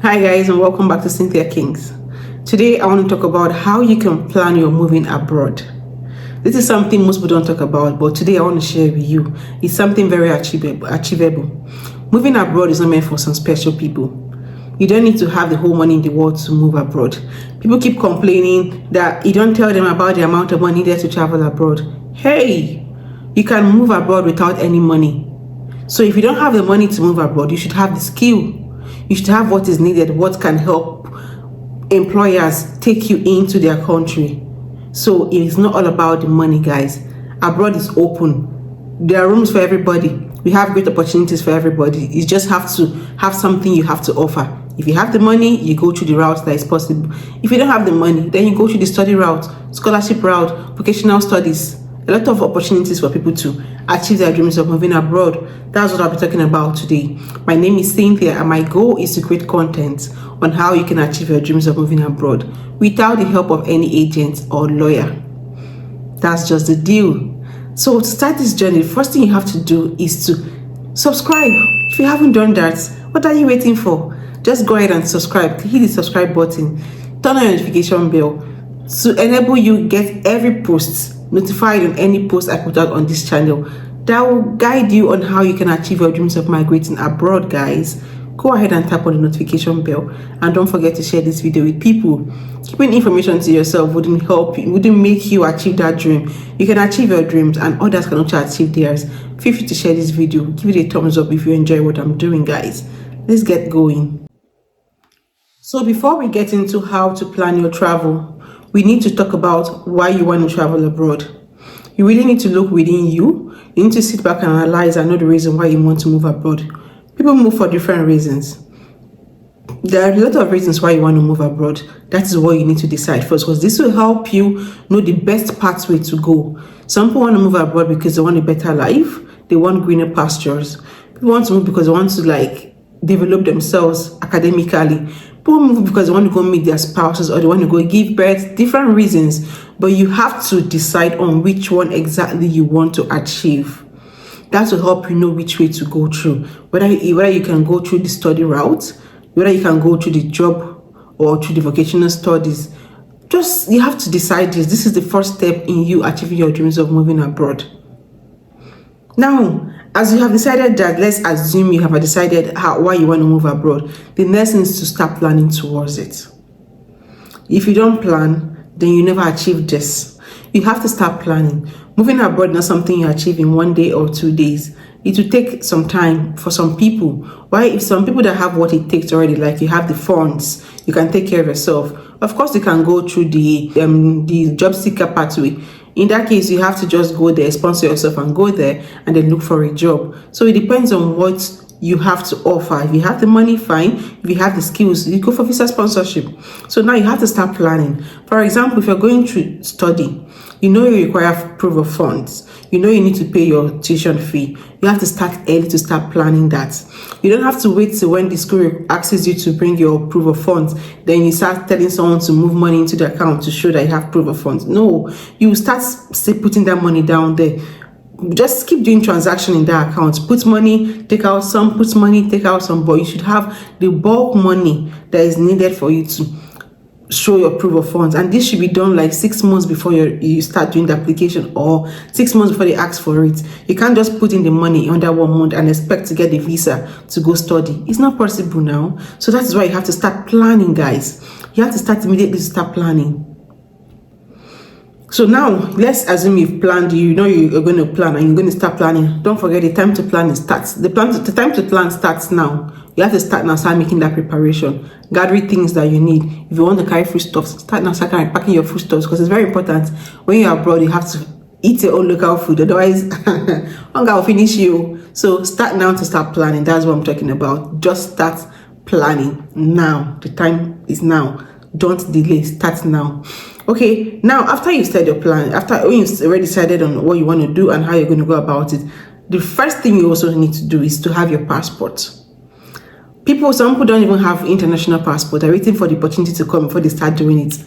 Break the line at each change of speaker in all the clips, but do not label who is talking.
Hi guys, and welcome back to Cynthia Kings. Today I want to talk about how you can plan your moving abroad. This is something most people don't talk about, but today I want to share with you. It's something very achievable. Moving abroad is not meant for some special people. You don't need to have the whole money in the world to move abroad. People keep complaining that you don't tell them about the amount of money needed to travel abroad. Hey, you can move abroad without any money. So if you don't have the money to move abroad, you should have the skill. You should have what is needed, what can help employers take you into their country. So it is not all about the money, guys. Abroad is open. There are rooms for everybody. We have great opportunities for everybody. You just have to have something you have to offer. If you have the money, you go through the route that is possible. If you don't have the money, then you go through the study route, scholarship route, vocational studies. A lot of opportunities for people to achieve their dreams of moving abroad. That's what I'll be talking about today. My name is Cynthia, and my goal is to create content on how you can achieve your dreams of moving abroad without the help of any agent or lawyer. That's just the deal. So to start this journey, the first thing you have to do is to subscribe. If you haven't done that, what are you waiting for? Just go ahead and subscribe. Hit the subscribe button. Turn on your notification bell to enable you get every post notified on any post I put out on this channel that will guide you on how you can achieve your dreams of migrating abroad, guys. Go ahead and tap on the notification bell, and don't forget to share this video with people. Keeping information to yourself wouldn't help you, wouldn't make you achieve that dream. You can achieve your dreams and others can also achieve theirs. Feel free to share this video. Give it a thumbs up if you enjoy what I'm doing, guys. Let's get going. So before we get into how to plan your travel, we need to talk about why you want to travel abroad. You really need to look within you. You need to sit back and analyze and know the reason why you want to move abroad. People move for different reasons. There are a lot of reasons why you want to move abroad. That is what you need to decide first, because this will help you know the best pathway to go. Some people want to move abroad because they want a better life. They want greener pastures. People want to move because they want to develop themselves academically. People move because they want to go meet their spouses or they want to go give birth, different reasons. But you have to decide on which one exactly you want to achieve. That will help you know which way to go through. Whether you can go through the study route, whether you can go through the job or through the vocational studies. You have to decide this. This is the first step in you achieving your dreams of moving abroad. Now, as you have decided that, let's assume you have decided why you want to move abroad. The next thing is to start planning towards it. If you don't plan, then you never achieve this. You have to start planning. Moving abroad is not something you achieve in 1 day or 2 days. It will take some time for some people. Why? If some people that have what it takes already, like you have the funds, you can take care of yourself. Of course, you can go through the job seeker pathway. In that case, you have to just go there, sponsor yourself and go there and then look for a job. So it depends on what you have to offer. If you have the money, fine. If you have the skills, you go for visa sponsorship. So now you have to start planning. For example, if you're going to study, you know you require proof of funds. You know you need to pay your tuition fee. You have to start early to start planning that. You don't have to wait till when the school asks you to bring your proof of funds. Then you start telling someone to move money into the account to show that you have proof of funds. No, you start putting that money down there. Just keep doing transaction in that account. Put money, take out some, put money, take out some, but you should have the bulk money that is needed for you to show your proof of funds. And this should be done like 6 months before you start doing the application, or 6 months before they ask for it. You can't just put in the money under 1 month and expect to get the visa to go study. It's not possible now. So that is why you have to start planning, guys. You have to start immediately to start planning. So now, let's assume you've planned, you know you're going to plan and you're going to start planning. Don't forget, the time to plan starts. The time to plan starts now. You have to start now, start making that preparation. Gathering things that you need. If you want to carry foodstuffs, start now, start packing your foodstuffs, because it's very important. When you're abroad, you have to eat your own local food. Otherwise, hunger will finish you. So start now to start planning. That's what I'm talking about. Just start planning now. The time is now. Don't delay. Start now. Okay, now after you've set your plan, when you've already decided on what you want to do and how you're going to go about it, the first thing you also need to do is to have your passport. Some people don't even have international passport. They're waiting for the opportunity to come before they start doing it.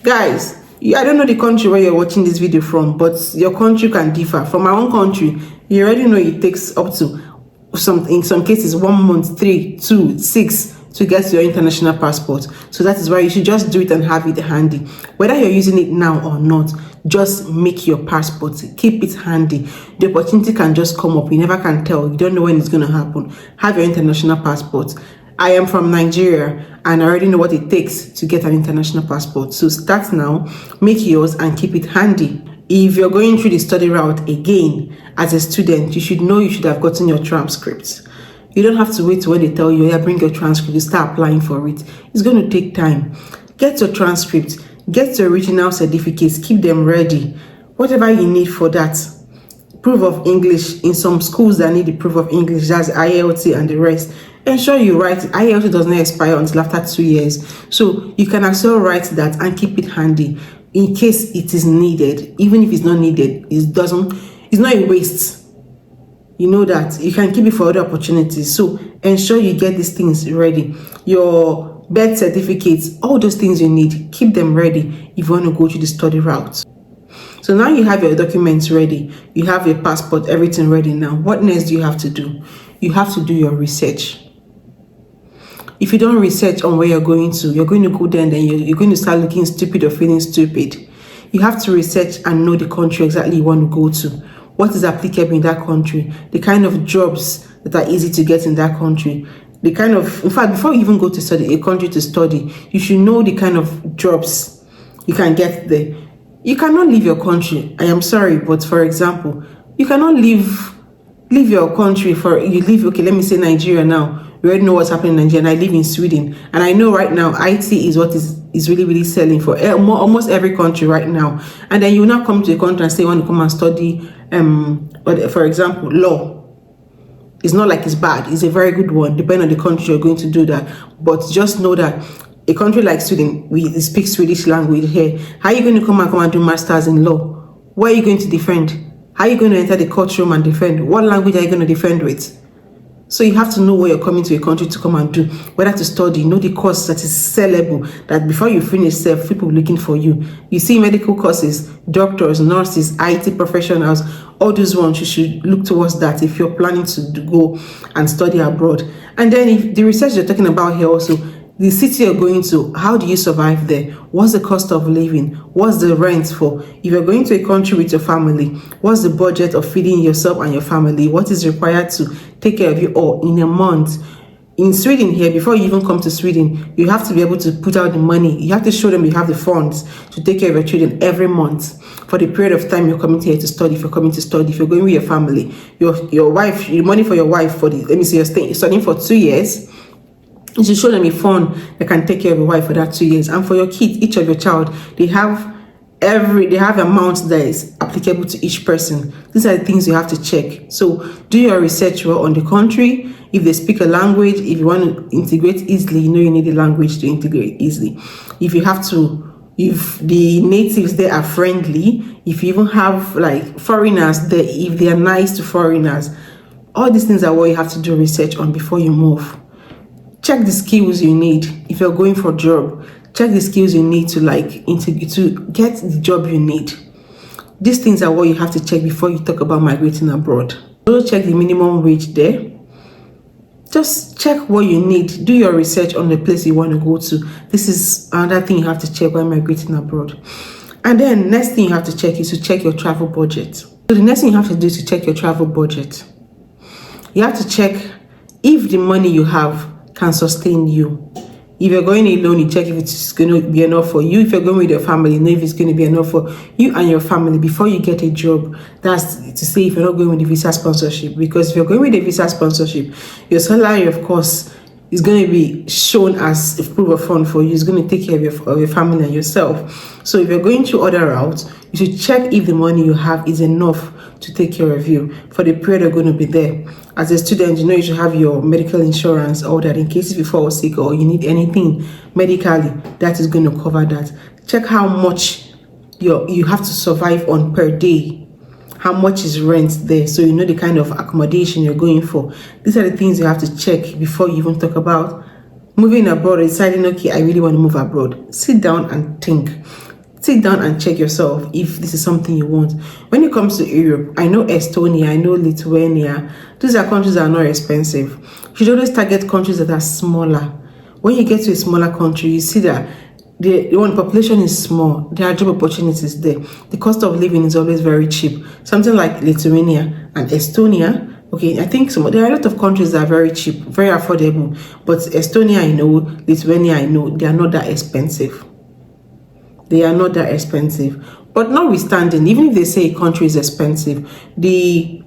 Guys, I don't know the country where you're watching this video from, but your country can differ. From my own country, you already know it takes up to in some cases 1 month, 3, 2, 6 to get your international passport. So that is why you should just do it and have it handy. Whether you're using it now or not, just make your passport, keep it handy. The opportunity can just come up, you never can tell, you don't know when it's going to happen. Have your international passport. I am from Nigeria and I already know what it takes to get an international passport. So start now, make yours and keep it handy. If you're going through the study route again as a student, you should know you should have gotten your transcripts. You don't have to wait when they tell you, yeah, bring your transcript, you start applying for it. It's going to take time. Get your transcript, get your original certificates, keep them ready. Whatever you need for that. Proof of English. In some schools that need the proof of English, that's IELTS and the rest. Ensure you write. IELTS does not expire until after 2 years. So you can also write that and keep it handy in case it is needed. Even if it's not needed, it's not a waste. You know that you can keep it for other opportunities. So ensure you get these things ready. Your birth certificates, all those things you need, keep them ready if you want to go to the study route. So now you have your documents ready, you have your passport, everything ready. Now what next do you have to do? You have to do your research. If you don't research on where you're going to go there and then you're going to start looking stupid or feeling stupid. You have to research and know the country exactly you want to go to. What is applicable in that country, the kind of jobs that are easy to get in that country, in fact, before you even go to study a country to study, you should know the kind of jobs you can get there. You cannot leave your country. I am sorry, but for example, you cannot leave your country okay, let me say Nigeria now. We already know what's happening in Nigeria, and I live in Sweden, and I know right now IT is what is really, really selling for almost every country right now. And then you now come to a country and say you want to come and study, for example, law. It's not like it's bad; it's a very good one. Depending on the country you're going to do that, but just know that a country like Sweden, we speak Swedish language here. How are you going to come and do masters in law? Where are you going to defend? How are you going to enter the courtroom and defend? What language are you going to defend with? So you have to know where you're coming to a country to come and do, whether to study, know the course that is sellable, that before you finish, people looking for you. You see medical courses, doctors, nurses, IT professionals, all those ones, you should look towards that if you're planning to go and study abroad. And then if the research you're talking about here also, the city you're going to, how do you survive there? What's the cost of living? What's the rent for? If you're going to a country with your family, what's the budget of feeding yourself and your family? What is required to take care of you all in a month? In Sweden here, before you even come to Sweden, you have to be able to put out the money. You have to show them you have the funds to take care of your children every month for the period of time you're coming here to study. If you're coming to study, if you're going with your family, your wife, your money for your wife you're studying for 2 years. You should show them a fund that can take care of your wife for that 2 years. And for your kids, each of your child, they have amounts that is applicable to each person. These are the things you have to check. So do your research well on the country. If they speak a language, if you want to integrate easily, you know you need a language to integrate easily. If the natives there are friendly, if you even have like foreigners there, if they are nice to foreigners, all these things are what you have to do research on before you move. Check the skills you need. If you're going for a job, check the skills you need to get the job you need. These things are what you have to check before you talk about migrating abroad. Also check the minimum wage there. Just check what you need. Do your research on the place you want to go to. This is another thing you have to check while migrating abroad. And then next thing you have to check is to check your travel budget. So the next thing you have to do is to check your travel budget. You have to check if the money you have can sustain you. If you're going alone, you check if it's going to be enough for you. If you're going with your family, you know if it's going to be enough for you and your family before you get a job. That's to say if you're not going with the visa sponsorship. Because if you're going with the visa sponsorship, your salary, of course, is going to be shown as a proof of fund for you. It's going to take care of your family and yourself. So if you're going through other routes, you should check if the money you have is enough to take care of you for the period you're going to be there. As a student, you know you should have your medical insurance, all that, in case if you fall sick or you need anything medically, that is going to cover that. Check how much you have to survive on per day. How much is rent there, so you know the kind of accommodation you're going for. These are the things you have to check before you even talk about moving abroad or deciding, okay, I really want to move abroad. Sit down and think. Sit down and check yourself if this is something you want. When it comes to Europe, I know Estonia, I know Lithuania. These are countries that are not expensive. You should always target countries that are smaller. When you get to a smaller country, you see that when the population is small, there are job opportunities there. The cost of living is always very cheap. Something like Lithuania and Estonia. Okay, I think there are a lot of countries that are very cheap, very affordable. But Estonia, I know, Lithuania, I know, they are not that expensive. They are not that expensive. But notwithstanding, even if they say a country is expensive, the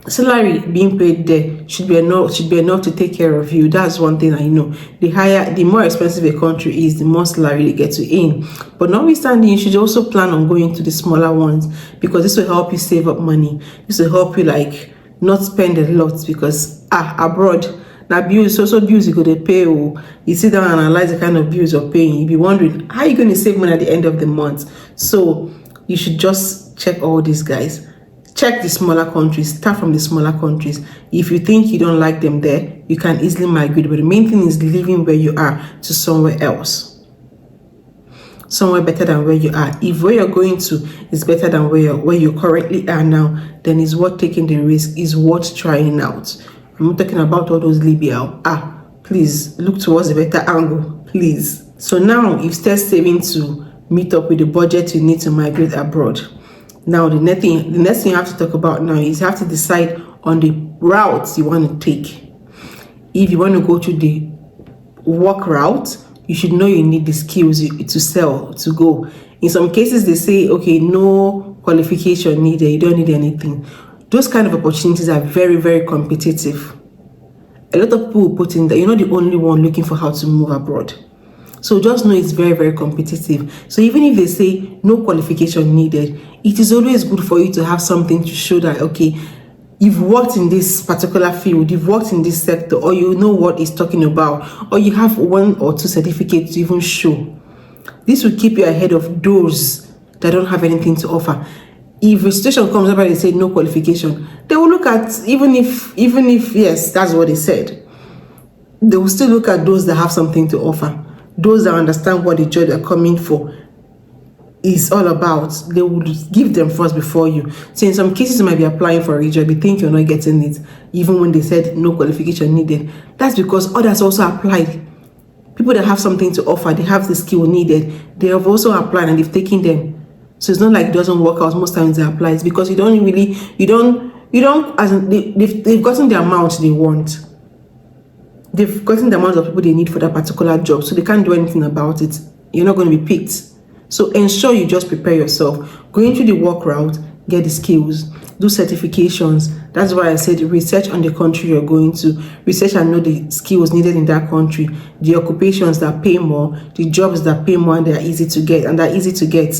salary being paid there should be enough to take care of you. That's one thing I know. The more expensive a country is, the more salary they get to earn. But notwithstanding, you should also plan on going to the smaller ones, because this will help you save up money. This will help you not spend a lot, because abroad now bills you go to pay. You sit down and analyze the kind of bills you're paying, you'll be wondering how you're going to save money at the end of the month. So you should just check all these guys. Check the smaller countries. Start from the smaller countries. If you think you don't like them there, you can easily migrate. But the main thing is living where you are to somewhere else, somewhere better than where you are. If where you're going to is better than where you currently are now, then it's worth taking the risk. It's worth trying out. I'm not talking about all those Libya. Please look towards a better angle, please. So now you've started saving to meet up with the budget you need to migrate abroad. Now the next thing you have to talk about now is you have to decide on the routes you want to take. If you want to go to the work route, you should know you need the skills to go. In some cases, they say, okay, no qualification needed, you don't need anything. Those kind of opportunities are very, very competitive. A lot of people put in that you're not the only one looking for how to move abroad. So just know it's very, very competitive. So even if they say no qualification needed, it is always good for you to have something to show that, okay, you've worked in this particular field, you've worked in this sector, or you know what it's talking about, or you have 1 or 2 certificates to even show. This will keep you ahead of those that don't have anything to offer. If a situation comes up and they say no qualification, they will look at, even if yes, that's what they said, they will still look at those that have something to offer, those that understand what the job they're coming for is all about. They would give them first before you. So in some cases, you might be applying for a job, you think you're not getting it, even when they said no qualification needed. That's because others also applied. People that have something to offer, they have the skill needed, they have also applied and they've taken them. So it's not like it doesn't work out. Most times they apply. It's because they've gotten the amount they want. They've gotten the amount of people they need for that particular job, so they can't do anything about it. You're not going to be picked. So ensure you just prepare yourself. Go into the work route, get the skills, do certifications. That's why I said research on the country you're going to. Research and know the skills needed in that country, the occupations that pay more, the jobs that pay more and they're easy to get.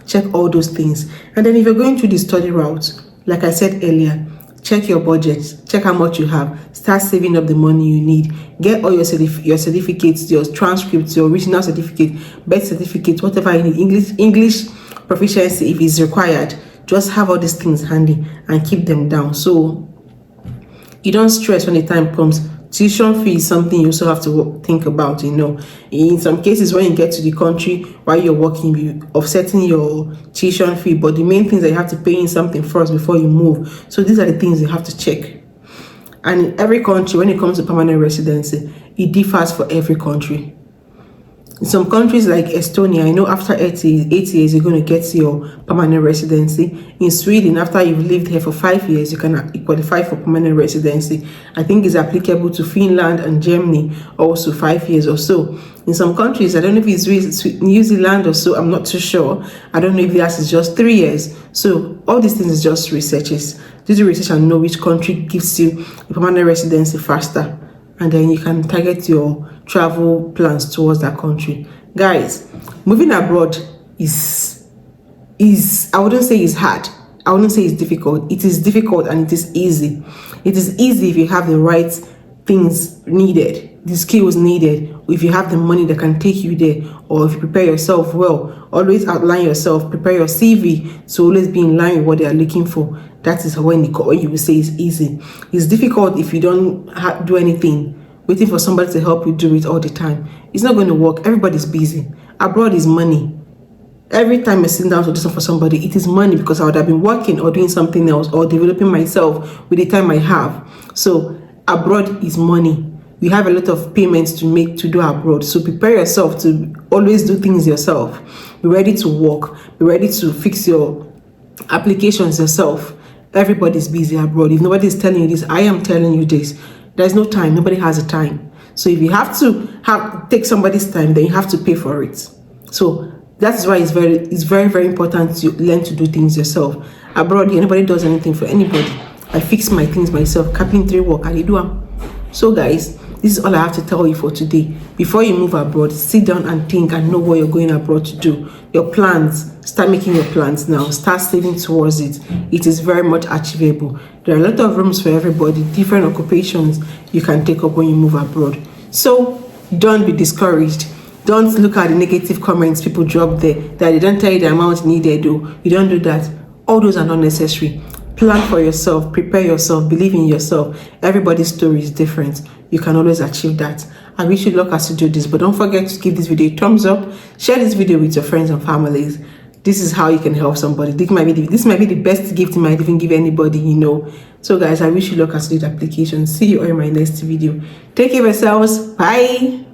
Check all those things. And then if you're going through the study route, like I said earlier, check your budget, check how much you have, start saving up the money you need, get all your certificates, your transcripts, your original certificate, birth certificate, whatever you need, English proficiency if it's required. Just have all these things handy and keep them down so you don't stress when the time comes. Tuition fee is something you also have to think about. In some cases, when you get to the country while you're working, you offsetting your tuition fee, but the main things that you have to pay in something first before you move. So these are the things you have to check. And in every country, when it comes to permanent residency, it differs for every country. In some countries like Estonia, I know after 8 years, you're going to get your permanent residency. In Sweden, after you've lived here for 5 years, you can qualify for permanent residency. I think it's applicable to Finland and Germany, also 5 years or so. In some countries, I don't know if it's New Zealand or so, I'm not too sure. I don't know if theirs is just 3 years. So all these things is just researches. Do the research and know which country gives you a permanent residency faster. And then you can target your travel plans towards that country. Guys, moving abroad is I wouldn't say it's hard. I wouldn't say it's difficult. It is difficult and it is easy. It is easy if you have the right things needed, the skills needed, if you have the money that can take you there, or if you prepare yourself well. Always outline yourself, prepare your CV to always be in line with what they are looking for. That is when you will say it's easy. It's difficult if you don't do anything, waiting for somebody to help you do it all the time. It's not going to work. Everybody's busy. Abroad is money. Every time I sit down to do something for somebody, it is money, because I would have been working or doing something else or developing myself with the time I have. So abroad is money. We have a lot of payments to make to do abroad. So prepare yourself to always do things yourself. Be ready to work. Be ready to fix your applications yourself. Everybody's busy abroad. If nobody is telling you this, I am telling you this. There's no time. Nobody has a time. So if you have to take somebody's time, then you have to pay for it. So that's why it's very, very important to learn to do things yourself. Abroad, anybody does anything for anybody. I fix my things myself. Carpentry work, I do them. So guys, this is all I have to tell you for today. Before you move abroad, sit down and think and know what you're going abroad to do. Your plans, start making your plans now. Start saving towards it. It is very much achievable. There are a lot of rooms for everybody, different occupations you can take up when you move abroad. So don't be discouraged. Don't look at the negative comments people drop there that they don't tell you the amount needed. You don't do that. All those are not necessary. Plan for yourself, prepare yourself, believe in yourself. Everybody's story is different. You can always achieve that. I wish you luck as you do this, but don't forget to give this video a thumbs up. Share this video with your friends and families. This is how you can help somebody. This might be the best gift you might even give anybody, you know. So guys, I wish you luck as you do the application. See you on my next video. Take care of yourselves. Bye.